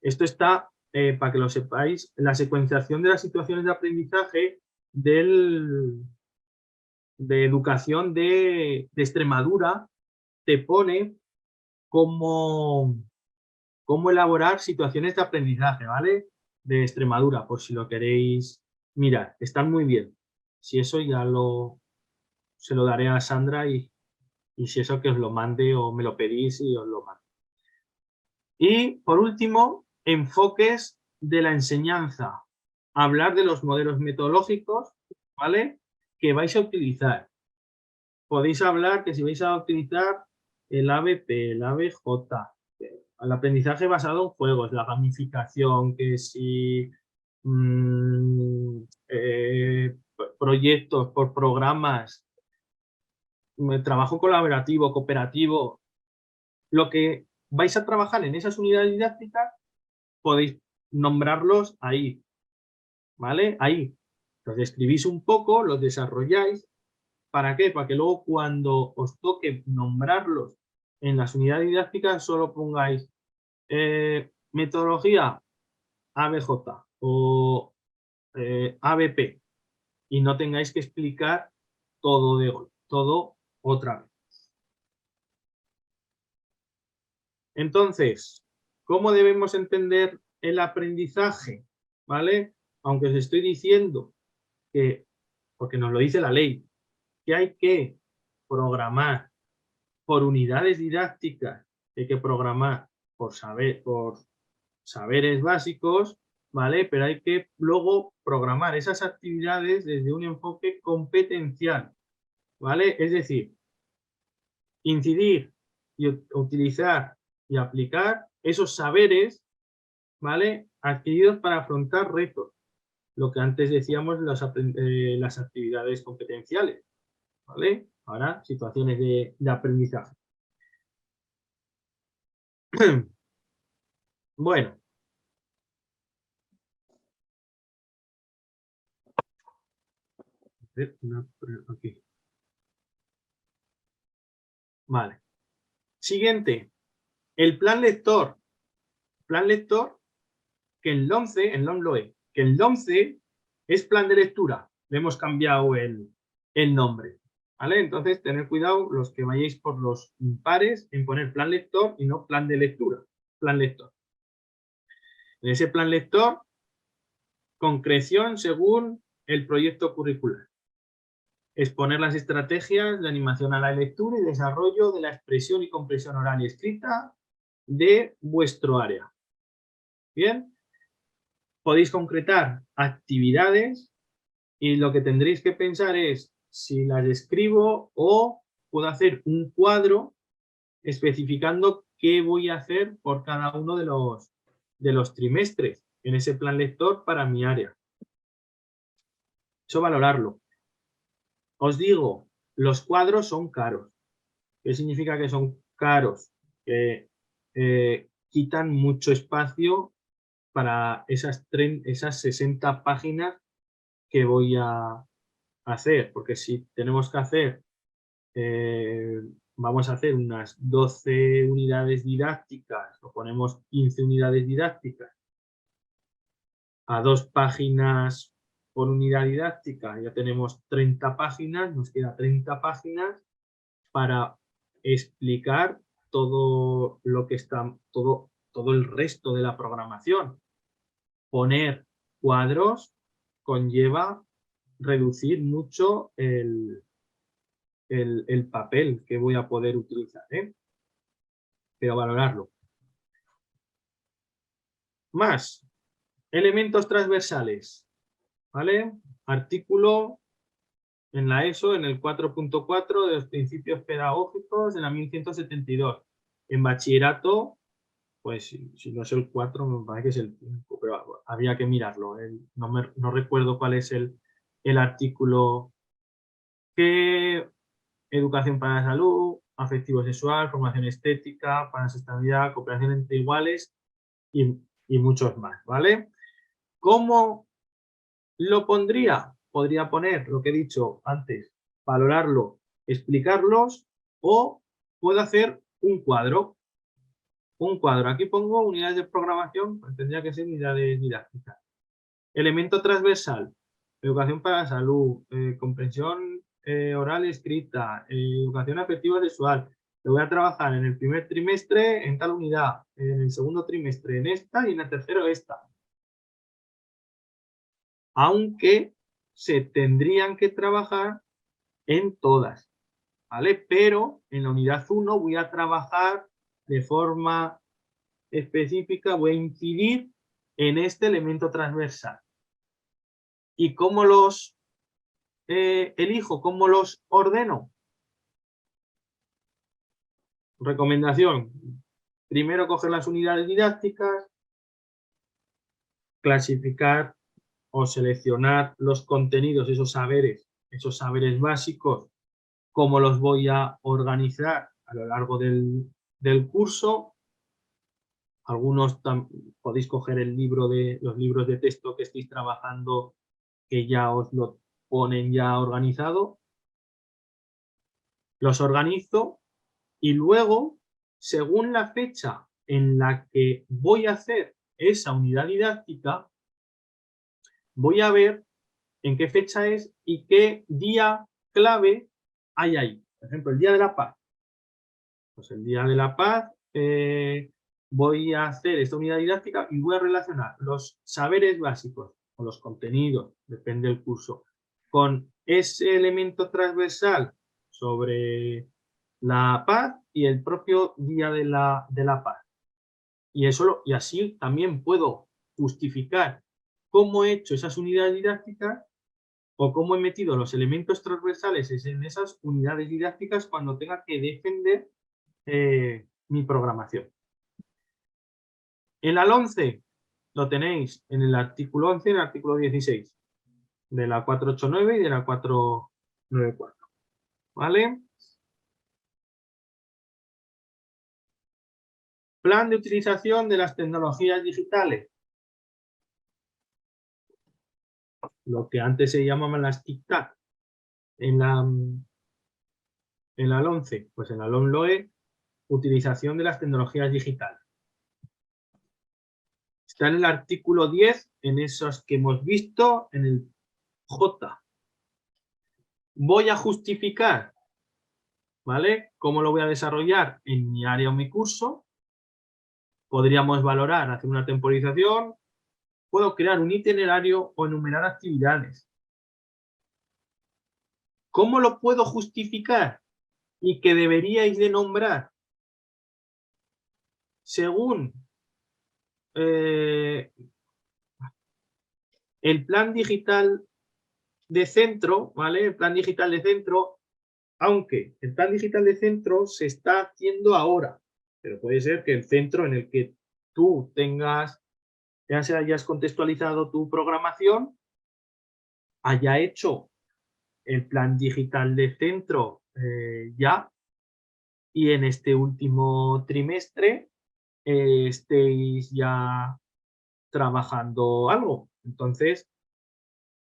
Esto está, para que lo sepáis, la secuenciación de las situaciones de aprendizaje de educación de Extremadura te pone cómo elaborar situaciones de aprendizaje, ¿vale? De Extremadura, por si lo queréis mirar. Están muy bien. Si eso ya se lo daré a Sandra y si eso que os lo mande o me lo pedís y os lo mando. Y por último, enfoques de la enseñanza. Hablar de los modelos metodológicos, ¿vale? Que vais a utilizar. Podéis hablar que si vais a utilizar el ABP, el ABJ, el aprendizaje basado en juegos, la gamificación, que si proyectos por programas, trabajo colaborativo, cooperativo, lo que vais a trabajar en esas unidades didácticas, podéis nombrarlos ahí, ¿vale? Ahí. Los describís un poco, los desarrolláis. ¿Para qué? Para que luego cuando os toque nombrarlos en las unidades didácticas solo pongáis metodología, ABJ o ABP y no tengáis que explicar todo otra vez. Entonces, ¿cómo debemos entender el aprendizaje? ¿Vale? Aunque os estoy diciendo que, porque nos lo dice la ley, que hay que programar por unidades didácticas, hay que programar por saberes básicos, ¿vale? Pero hay que luego programar esas actividades desde un enfoque competencial, ¿vale? Es decir, incidir y utilizar y aplicar esos saberes, ¿vale? Adquiridos para afrontar retos. Lo que antes decíamos las actividades competenciales, ¿vale? Ahora, situaciones de aprendizaje. Bueno. Aquí. Vale. Siguiente. El plan lector. Plan lector que en LOMCE, que en LOMCE es plan de lectura. Le hemos cambiado el nombre. ¿Vale? Entonces, tener cuidado los que vayáis por los impares en poner plan lector y no plan de lectura. Plan lector. En ese plan lector, concreción según el proyecto curricular. Exponer las estrategias de animación a la lectura y desarrollo de la expresión y comprensión oral y escrita de vuestro área. Bien. Podéis concretar actividades y lo que tendréis que pensar es si las escribo o puedo hacer un cuadro especificando qué voy a hacer por cada uno de los trimestres en ese plan lector para mi área. Eso valorarlo. Os digo, los cuadros son caros. ¿Qué significa que son caros? Que quitan mucho espacio para esas 60 páginas que voy a hacer, porque si tenemos que hacer, vamos a hacer unas 12 unidades didácticas, o ponemos 15 unidades didácticas, a 2 páginas por unidad didáctica, ya tenemos 30 páginas, nos queda 30 páginas para explicar todo lo que está, todo el resto de la programación. Poner cuadros conlleva reducir mucho el papel que voy a poder utilizar, pero valorarlo. Más, elementos transversales, ¿vale? Artículo en la ESO, en el 4.4 de los principios pedagógicos de la 1172. En bachillerato, pues si no es el 4, me parece que es el 5, pero habría que mirarlo. No recuerdo cuál es el artículo que educación para la salud, afectivo sexual, formación estética, para la sostenibilidad, cooperación entre iguales y muchos más, ¿vale? ¿Cómo lo pondría? Podría poner lo que he dicho antes, valorarlo, explicarlos, o puedo hacer un cuadro. Un cuadro. Aquí pongo unidades de programación, pues tendría que ser unidades didácticas. Elemento transversal, educación para la salud, comprensión oral y escrita, educación afectiva sexual. Lo voy a trabajar en el primer trimestre en tal unidad, en el segundo trimestre en esta y en el tercero esta. Aunque se tendrían que trabajar en todas, ¿vale? Pero en la unidad 1 voy a trabajar de forma específica, voy a incidir en este elemento transversal. ¿Y cómo los elijo? ¿Cómo los ordeno? Recomendación. Primero coger las unidades didácticas, clasificar o seleccionar los contenidos, esos saberes básicos, cómo los voy a organizar a lo largo del curso. Algunos podéis coger los libros de texto que estéis trabajando, que ya os lo ponen ya organizado. Los organizo y luego, según la fecha en la que voy a hacer esa unidad didáctica, voy a ver en qué fecha es y qué día clave hay ahí. Por ejemplo, el Día de la Paz. Pues el Día de la Paz voy a hacer esta unidad didáctica y voy a relacionar los saberes básicos o los contenidos, depende del curso, con ese elemento transversal sobre la paz y el propio Día de la Paz. Y así también puedo justificar cómo he hecho esas unidades didácticas o cómo he metido los elementos transversales en esas unidades didácticas cuando tenga que defender mi programación. En la 11 lo tenéis en el artículo 11 y en el artículo 16 de la 489 y de la 494. ¿Vale? Plan de utilización de las tecnologías digitales. Lo que antes se llamaban las TIC-TAC. En la 11, pues en la LOMLOE, utilización de las tecnologías digitales. Está en el artículo 10, en esos que hemos visto, en el J. Voy a justificar, ¿vale? ¿Cómo lo voy a desarrollar en mi área o mi curso? Podríamos valorar, hacer una temporización, puedo crear un itinerario o enumerar actividades. ¿Cómo lo puedo justificar? Y que deberíais de nombrar según el plan digital de centro, ¿vale? El plan digital de centro, aunque el plan digital de centro se está haciendo ahora, pero puede ser que el centro en el que tú hayas contextualizado tu programación, haya hecho el plan digital de centro ya, y en este último trimestre estéis ya trabajando algo. Entonces,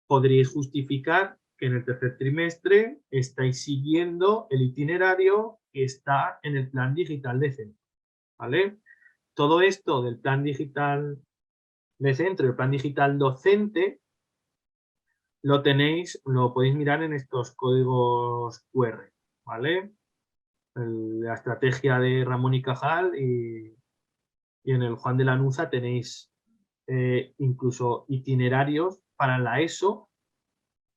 podríais justificar que en el tercer trimestre estáis siguiendo el itinerario que está en el plan digital de centro, ¿vale? Todo esto del plan digital de centro y el plan digital docente lo podéis mirar en estos códigos QR, ¿vale? La estrategia de Ramón y Cajal y en el Juan de Lanuza tenéis incluso itinerarios para la ESO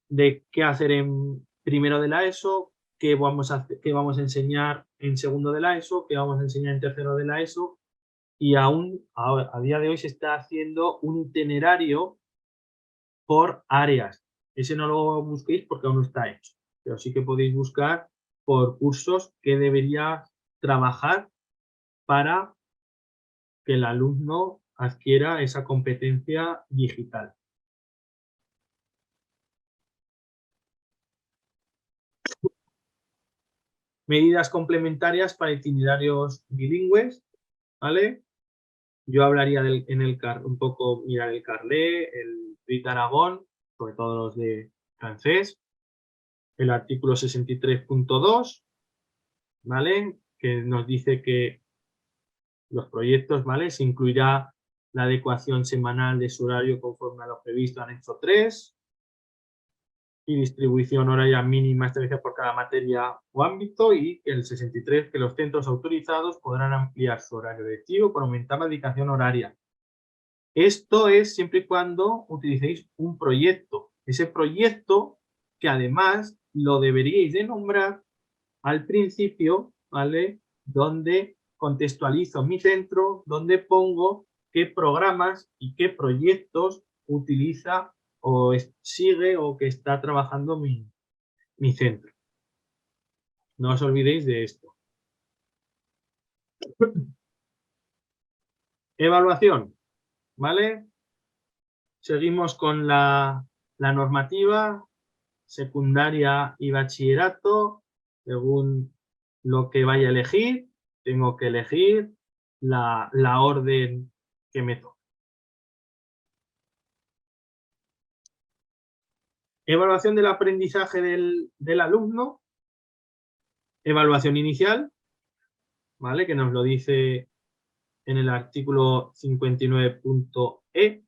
de qué hacer en primero de la ESO, qué vamos a enseñar en segundo de la ESO, qué vamos a enseñar en tercero de la ESO, y aún a día de hoy se está haciendo un itinerario por áreas. Ese no lo busquéis porque aún no está hecho, pero sí que podéis buscar por cursos que debería trabajar para que el alumno adquiera esa competencia digital. Medidas complementarias para itinerarios bilingües, ¿vale? Yo hablaría un poco, mirar el Carlet, el Brit Aragón, sobre todo los de francés, el artículo 63.2, ¿vale? Que nos dice que los proyectos, ¿vale? Se incluirá la adecuación semanal de su horario conforme a lo previsto en anexo 3 y distribución horaria mínima establecida por cada materia o ámbito, y el 63, que los centros autorizados podrán ampliar su horario lectivo por aumentar la dedicación horaria. Esto es siempre y cuando utilicéis un proyecto. Ese proyecto que además lo deberíais de nombrar al principio, ¿vale? Donde contextualizo mi centro, donde pongo qué programas y qué proyectos utiliza o sigue o que está trabajando mi centro. No os olvidéis de esto. Evaluación, ¿vale? Seguimos con la normativa secundaria y bachillerato. Según lo que vaya a elegir, tengo que elegir la orden que me toque. Evaluación del aprendizaje del alumno. Evaluación inicial, ¿vale? Que nos lo dice en el artículo 59.e,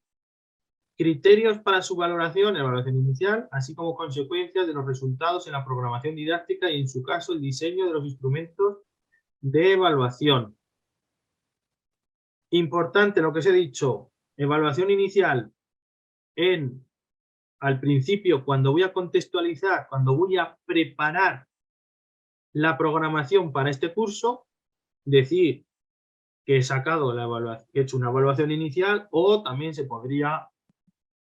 criterios para su valoración, evaluación inicial, así como consecuencias de los resultados en la programación didáctica y, en su caso, el diseño de los instrumentos de evaluación. Importante lo que os he dicho, evaluación inicial al principio, cuando voy a contextualizar, cuando voy a preparar la programación para este curso, decir que he sacado la evaluación, he hecho una evaluación inicial, o también se podría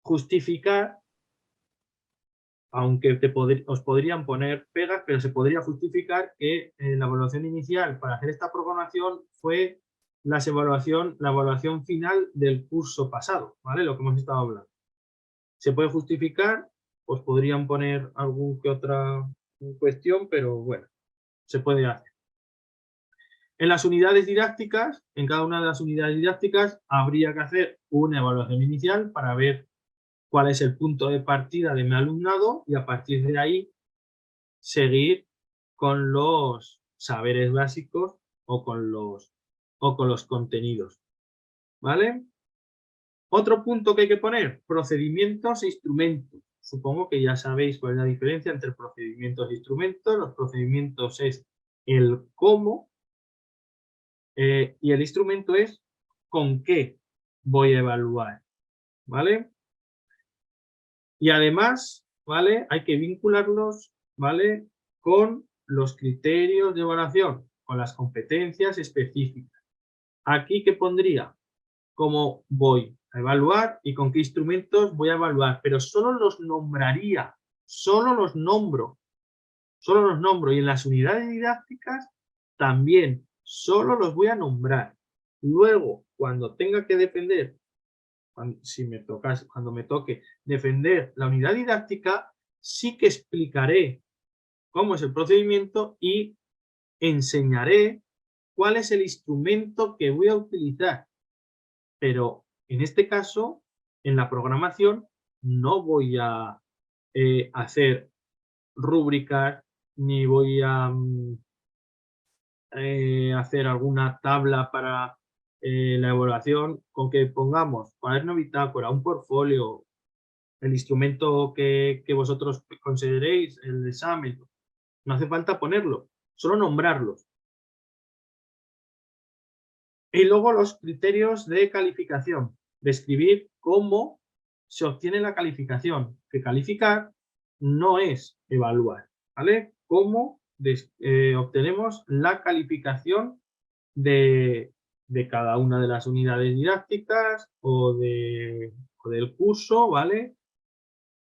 justificar, aunque os podrían poner pegas, pero se podría justificar que la evaluación inicial para hacer esta programación fue la evaluación final del curso pasado, ¿vale? Lo que hemos estado hablando. Se puede justificar, pues podrían poner algún que otra cuestión, pero bueno, se puede hacer. En las unidades didácticas, en cada una de las unidades didácticas, habría que hacer una evaluación inicial para ver cuál es el punto de partida de mi alumnado y a partir de ahí seguir con los saberes básicos o con los contenidos. ¿Vale? Otro punto que hay que poner, procedimientos e instrumentos. Supongo que ya sabéis cuál es la diferencia entre procedimientos e instrumentos. Los procedimientos es el cómo y el instrumento es con qué voy a evaluar. ¿Vale? Y además, ¿vale? Hay que vincularlos, ¿vale? Con los criterios de evaluación, con las competencias específicas. Aquí, ¿qué pondría? Cómo voy a evaluar y con qué instrumentos voy a evaluar, pero solo los nombraría, solo los nombro. Y en las unidades didácticas también, solo los voy a nombrar. Luego, cuando tenga que defender, cuando me toque defender la unidad didáctica, sí que explicaré cómo es el procedimiento y enseñaré cuál es el instrumento que voy a utilizar. Pero en este caso, en la programación, no voy a hacer rúbricas ni voy a hacer alguna tabla para la evaluación con que pongamos cuaderno bitácora, un portfolio, el instrumento que vosotros consideréis, el examen. No hace falta ponerlo, solo nombrarlos. Y luego los criterios de calificación, describir cómo se obtiene la calificación, que calificar no es evaluar, ¿vale? Cómo obtenemos la calificación de cada una de las unidades didácticas o del curso, ¿vale?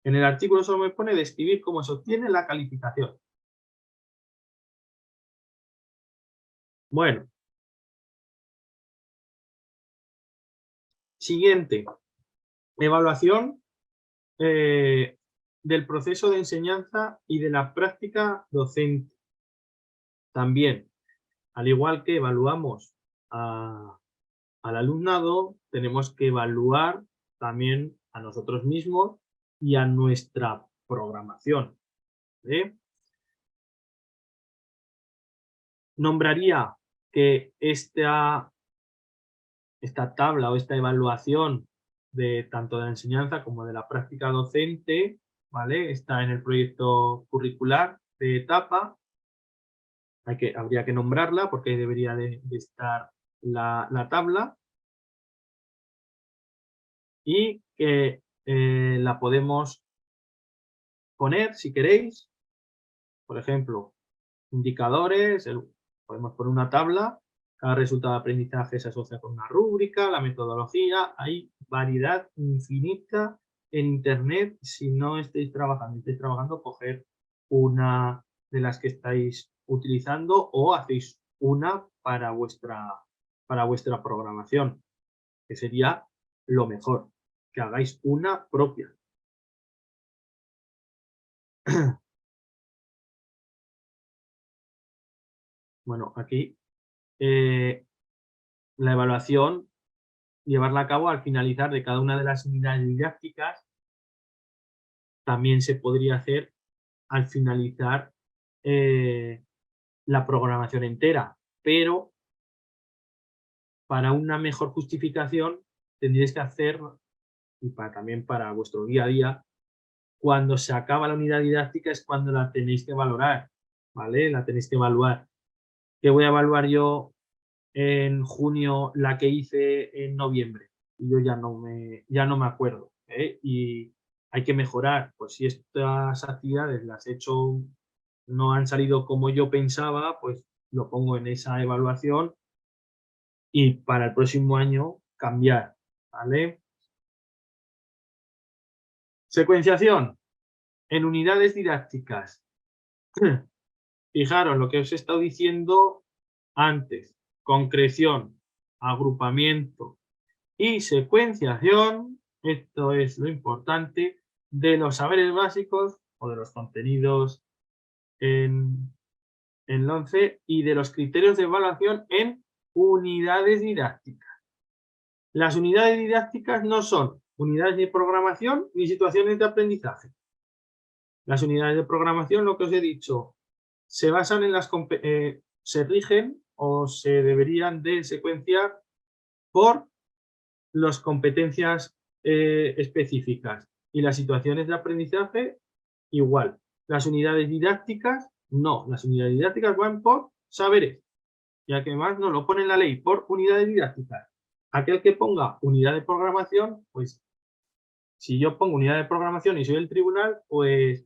En el artículo solo me pone describir cómo se obtiene la calificación. Bueno. Siguiente. Evaluación del proceso de enseñanza y de la práctica docente. También, al igual que evaluamos al alumnado, tenemos que evaluar también a nosotros mismos y a nuestra programación. Nombraría que esta tabla o esta evaluación de tanto de la enseñanza como de la práctica docente, ¿vale? Está en el proyecto curricular de etapa. Habría que nombrarla porque ahí debería de estar la tabla. Y que la podemos poner, si queréis, por ejemplo, indicadores, podemos poner una tabla, cada resultado de aprendizaje se asocia con una rúbrica, la metodología, hay variedad infinita en Internet. Si no estáis trabajando, coger una de las que estáis utilizando o hacéis una para vuestra programación, que sería lo mejor, que hagáis una propia. Bueno, aquí la evaluación, llevarla a cabo al finalizar de cada una de las unidades didácticas, también se podría hacer al finalizar la programación entera, pero para una mejor justificación tendréis que hacer, y también para vuestro día a día, cuando se acaba la unidad didáctica es cuando la tenéis que valorar, ¿vale? La tenéis que evaluar. ¿Qué voy a evaluar yo en junio la que hice en noviembre? Y yo ya no me acuerdo, ¿eh? Y hay que mejorar. Pues si estas actividades las he hecho, no han salido como yo pensaba, pues lo pongo en esa evaluación y para el próximo año cambiar, ¿vale? Secuenciación en unidades didácticas. Fijaros lo que os he estado diciendo antes. Concreción, agrupamiento y secuenciación. Esto es lo importante de los saberes básicos o de los contenidos en el 11 y de los criterios de evaluación en unidades didácticas. Las unidades didácticas no son unidades de programación ni situaciones de aprendizaje. Las unidades de programación, lo que os he dicho, se basan en se rigen o se deberían de secuenciar por las competencias específicas y las situaciones de aprendizaje igual. Las unidades didácticas no, las unidades didácticas van por saberes, ya que además nos lo pone en la ley por unidades didácticas. Aquel que ponga unidad de programación, pues si yo pongo unidad de programación y soy el tribunal, pues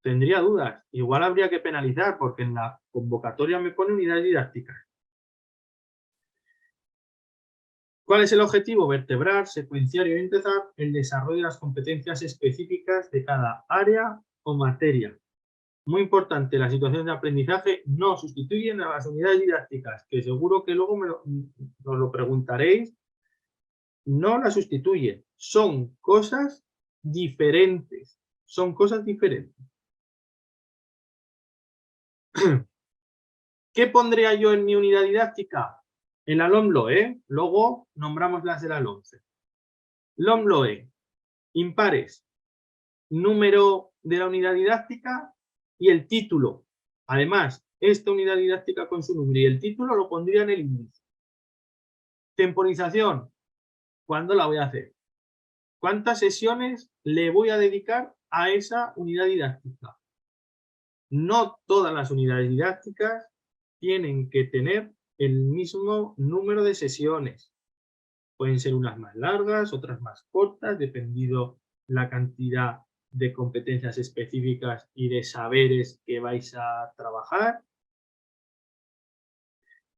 tendría dudas. Igual habría que penalizar porque en la convocatoria me pone unidades didácticas. ¿Cuál es el objetivo? Vertebrar, secuenciar y orientar el desarrollo de las competencias específicas de cada área o materia. Muy importante, las situaciones de aprendizaje no sustituyen a las unidades didácticas, que seguro que luego nos lo preguntaréis. No las sustituyen, son cosas diferentes. Son cosas diferentes. ¿Qué pondría yo en mi unidad didáctica? En la LOMLOE, luego nombramos las de la LOMCE. LOMLOE, impares, número de la unidad didáctica y el título. Además, esta unidad didáctica con su nombre y el título lo pondría en el índice. Temporización, ¿cuándo la voy a hacer? ¿Cuántas sesiones le voy a dedicar a esa unidad didáctica? No todas las unidades didácticas tienen que tener el mismo número de sesiones. Pueden ser unas más largas, otras más cortas, dependiendo la cantidad de competencias específicas y de saberes que vais a trabajar.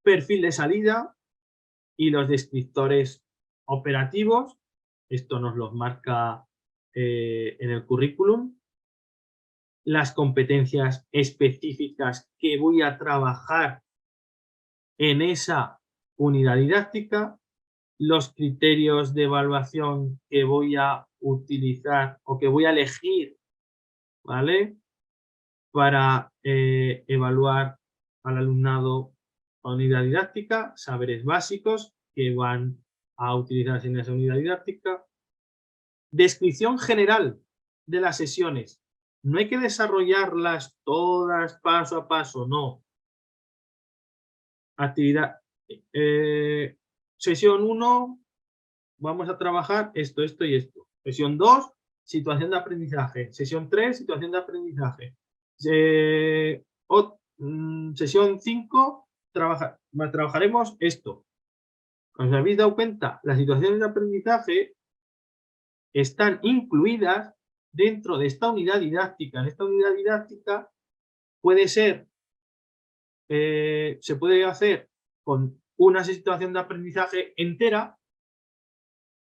Perfil de salida y los descriptores operativos. Esto nos los marca en el currículum. Las competencias específicas que voy a trabajar en esa unidad didáctica, los criterios de evaluación que voy a utilizar o que voy a elegir, ¿vale? Para evaluar al alumnado a unidad didáctica, saberes básicos que van a utilizarse en esa unidad didáctica. Descripción general de las sesiones. No hay que desarrollarlas todas paso a paso, no. Actividad. Sesión 1, vamos a trabajar esto, esto y esto. Sesión 2, situación de aprendizaje. Sesión 3, situación de aprendizaje. Sesión 5, trabajaremos esto. ¿Os habéis dado cuenta? Las situaciones de aprendizaje están incluidas dentro de esta unidad didáctica. En esta unidad didáctica puede ser, se puede hacer con una situación de aprendizaje entera,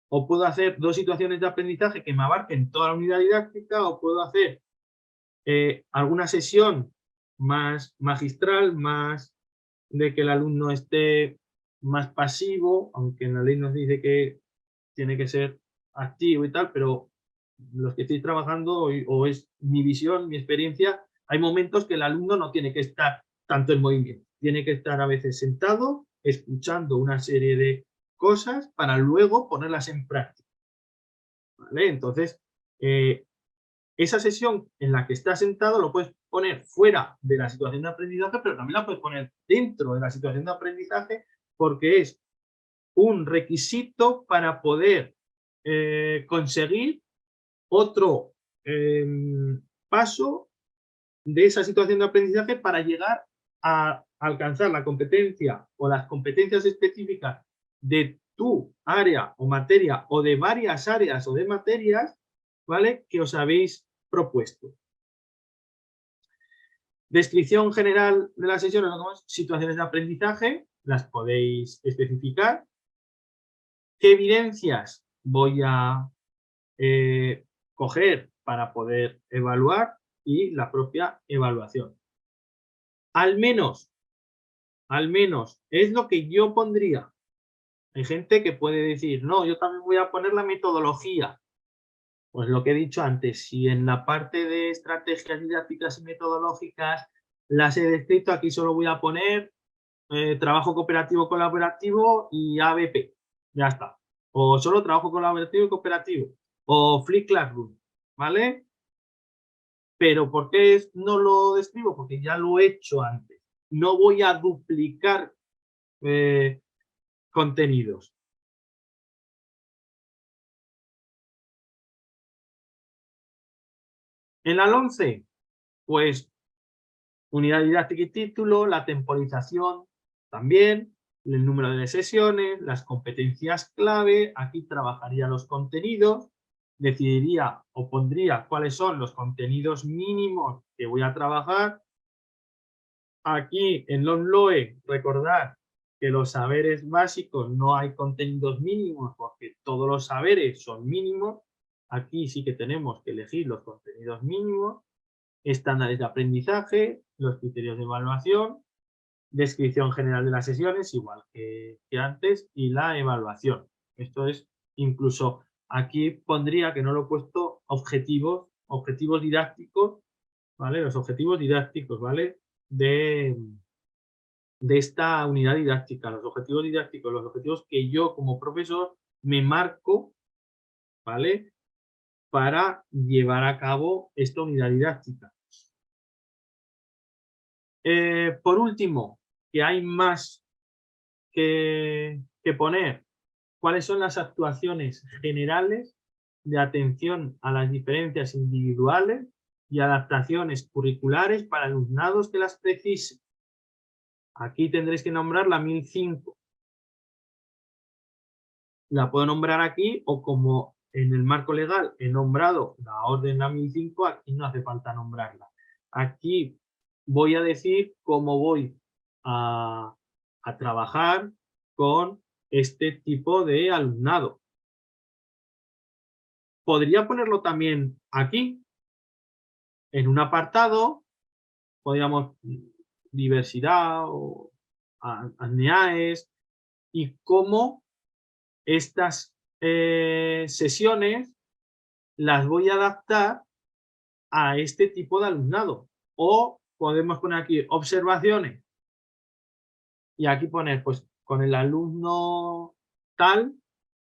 o puedo hacer 2 situaciones de aprendizaje que me abarquen toda la unidad didáctica, o puedo hacer alguna sesión más magistral, más de que el alumno esté más pasivo, aunque en la ley nos dice que tiene que ser activo y tal, pero los que estoy trabajando, o es mi visión, mi experiencia, hay momentos que el alumno no tiene que estar tanto en movimiento, tiene que estar a veces sentado, escuchando una serie de cosas para luego ponerlas en práctica, ¿vale? Entonces, esa sesión en la que está sentado lo puedes poner fuera de la situación de aprendizaje, pero también la puedes poner dentro de la situación de aprendizaje, porque es un requisito para poder conseguir otro paso de esa situación de aprendizaje para llegar a alcanzar la competencia o las competencias específicas de tu área o materia o de varias áreas o de materias, ¿vale? Que os habéis propuesto. Descripción general de la sesión, situaciones de aprendizaje, las podéis especificar. ¿Qué evidencias voy a coger para poder evaluar? Y la propia evaluación. Al menos, es lo que yo pondría. Hay gente que puede decir, no, yo también voy a poner la metodología. Pues lo que he dicho antes, si en la parte de estrategias didácticas y metodológicas las he descrito, aquí solo voy a poner trabajo cooperativo colaborativo y ABP. Ya está. O solo trabajo colaborativo y cooperativo. O Flip Classroom. ¿Vale? Pero ¿por qué no lo describo? Porque ya lo he hecho antes. No voy a duplicar contenidos. En la 11, pues unidad didáctica y título, la temporización también, el número de sesiones, las competencias clave, aquí trabajaría los contenidos, decidiría o pondría cuáles son los contenidos mínimos que voy a trabajar. Aquí en LOMLOE, recordad que los saberes básicos no hay contenidos mínimos porque todos los saberes son mínimos. Aquí sí que tenemos que elegir los contenidos mínimos, estándares de aprendizaje, los criterios de evaluación, descripción general de las sesiones, igual que antes, y la evaluación. Esto es, incluso aquí pondría, que no lo he puesto, objetivos didácticos, ¿vale? Los objetivos didácticos, ¿vale? De esta unidad didáctica, los objetivos didácticos, los objetivos que yo como profesor me marco, ¿vale? Para llevar a cabo esta unidad didáctica. Por último, que hay más que poner, ¿cuáles son las actuaciones generales de atención a las diferencias individuales y adaptaciones curriculares para alumnados que las precisen? Aquí tendréis que nombrar la 1005. La puedo nombrar aquí, o como en el marco legal he nombrado la orden la 1005, aquí no hace falta nombrarla. Aquí voy a decir cómo voy a trabajar con este tipo de alumnado. Podría ponerlo también aquí, en un apartado, podríamos diversidad o ANEAES, y cómo estas sesiones las voy a adaptar a este tipo de alumnado. O podemos poner aquí observaciones y aquí poner, pues, con el alumno tal,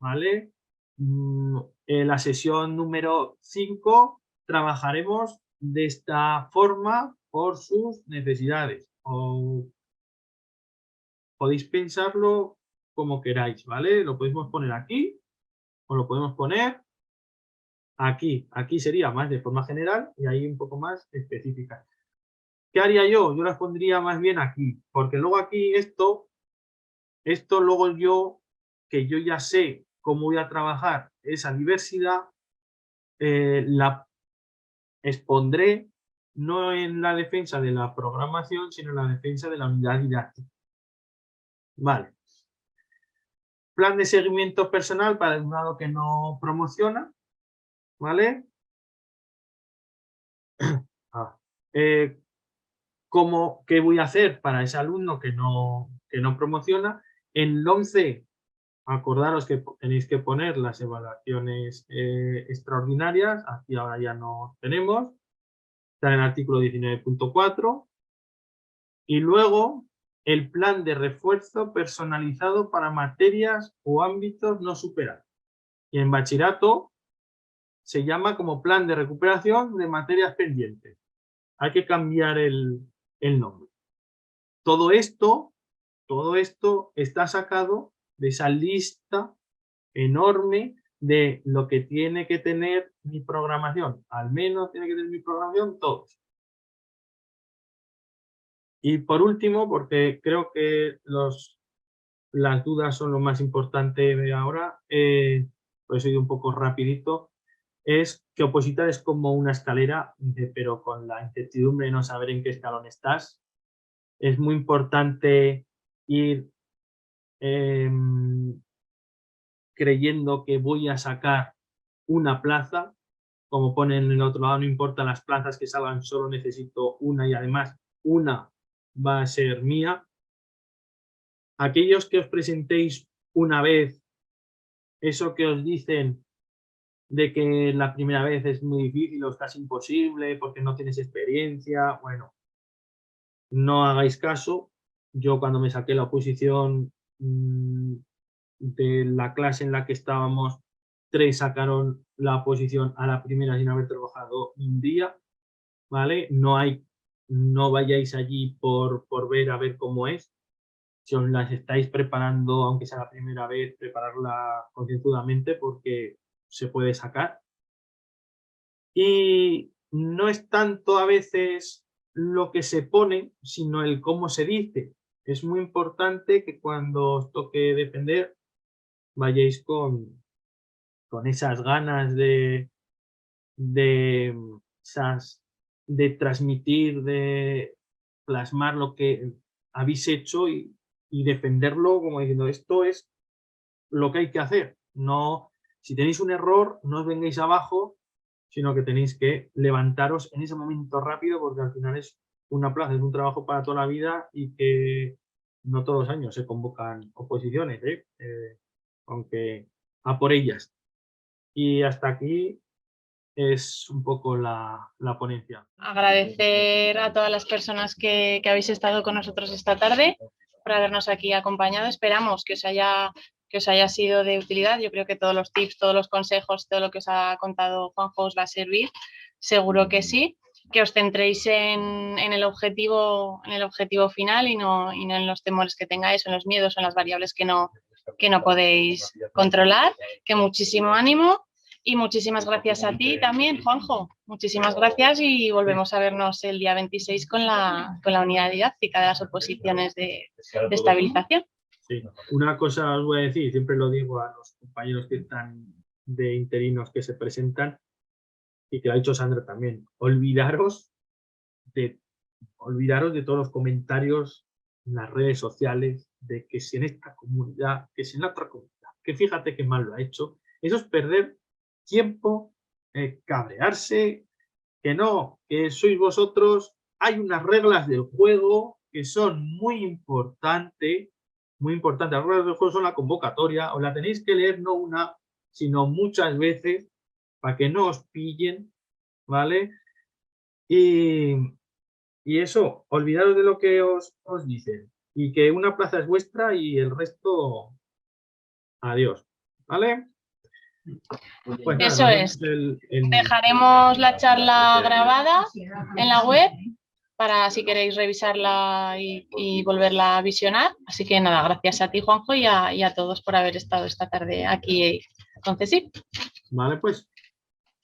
¿vale? En la sesión número 5 trabajaremos de esta forma por sus necesidades. O podéis pensarlo como queráis, ¿vale? Lo podemos poner aquí o lo podemos poner aquí. Aquí sería más de forma general y ahí un poco más específica. ¿Qué haría yo? Yo las pondría más bien aquí, porque luego aquí esto luego yo ya sé cómo voy a trabajar esa diversidad, la expondré no en la defensa de la programación, sino en la defensa de la unidad didáctica. Vale. Plan de seguimiento personal para el alumnado que no promociona, ¿vale? ¿Qué voy a hacer para ese alumno que no promociona? En el 11, acordaros que tenéis que poner las evaluaciones extraordinarias. Aquí ahora ya no tenemos. Está en el artículo 19.4. Y luego el plan de refuerzo personalizado para materias o ámbitos no superados. Y en bachillerato se llama como plan de recuperación de materias pendientes. hay que cambiar el nombre. Todo esto está sacado de esa lista enorme de lo que tiene que tener mi programación. Al menos tiene que tener mi programación todos. Y por último, porque creo que las dudas son lo más importante de ahora, pues he ido un poco rapidito, es que opositar es como una escalera, pero con la incertidumbre de no saber en qué escalón estás. Es muy importante ir creyendo que voy a sacar una plaza, como ponen en el otro lado, no importa las plazas que salgan, solo necesito una y además una va a ser mía. Aquellos que os presentéis una vez, eso que os dicen de que la primera vez es muy difícil o es casi imposible porque no tienes experiencia, bueno, no hagáis caso. Yo cuando me saqué la oposición de la clase en la que estábamos, 3 sacaron la oposición a la primera sin haber trabajado un día, ¿vale? No vayáis allí por ver a ver cómo es. Si os las estáis preparando, aunque sea la primera vez, prepararla concienzudamente porque se puede sacar. Y no es tanto a veces lo que se pone, sino el cómo se dice. Es muy importante que cuando os toque defender vayáis con esas ganas de transmitir, de plasmar lo que habéis hecho y defenderlo como diciendo esto es lo que hay que hacer. No, si tenéis un error, no os vengáis abajo, sino que tenéis que levantaros en ese momento rápido porque al final es una plaza, es un trabajo para toda la vida y que no todos los años se convocan oposiciones, aunque a por ellas. Y hasta aquí es un poco la ponencia. Agradecer a todas las personas que habéis estado con nosotros esta tarde por habernos aquí acompañado. Esperamos que os haya sido de utilidad. Yo creo que todos los tips, todos los consejos, todo lo que os ha contado Juanjo os va a servir. Seguro que sí. Que os centréis en el objetivo final y no en los temores que tengáis, o en los miedos o en las variables que no podéis controlar. Que muchísimo ánimo. Y muchísimas gracias a ti también, Juanjo. Muchísimas gracias y volvemos a vernos el día 26 con la unidad didáctica de las oposiciones de estabilización. Sí. Una cosa os voy a decir, siempre lo digo a los compañeros que están de interinos que se presentan y que lo ha dicho Sandra también, olvidaros de todos los comentarios en las redes sociales de que si en esta comunidad, que si en la otra comunidad, que fíjate que mal lo ha hecho. Eso es perder tiempo, cabrearse, que no, que sois vosotros. Hay unas reglas del juego que son muy importantes. Las reglas del juego son la convocatoria, os la tenéis que leer no una, sino muchas veces para que no os pillen, ¿vale? Y eso, olvidaros de lo que os dicen y que una plaza es vuestra y el resto, adiós, ¿vale? Pues eso es. Dejaremos la charla grabada en la web para si queréis revisarla y volverla a visionar. Así que nada, gracias a ti, Juanjo, y a todos por haber estado esta tarde aquí con CESIP. Vale, pues.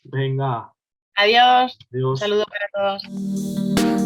Venga. Adiós. Adiós. Saludos para todos.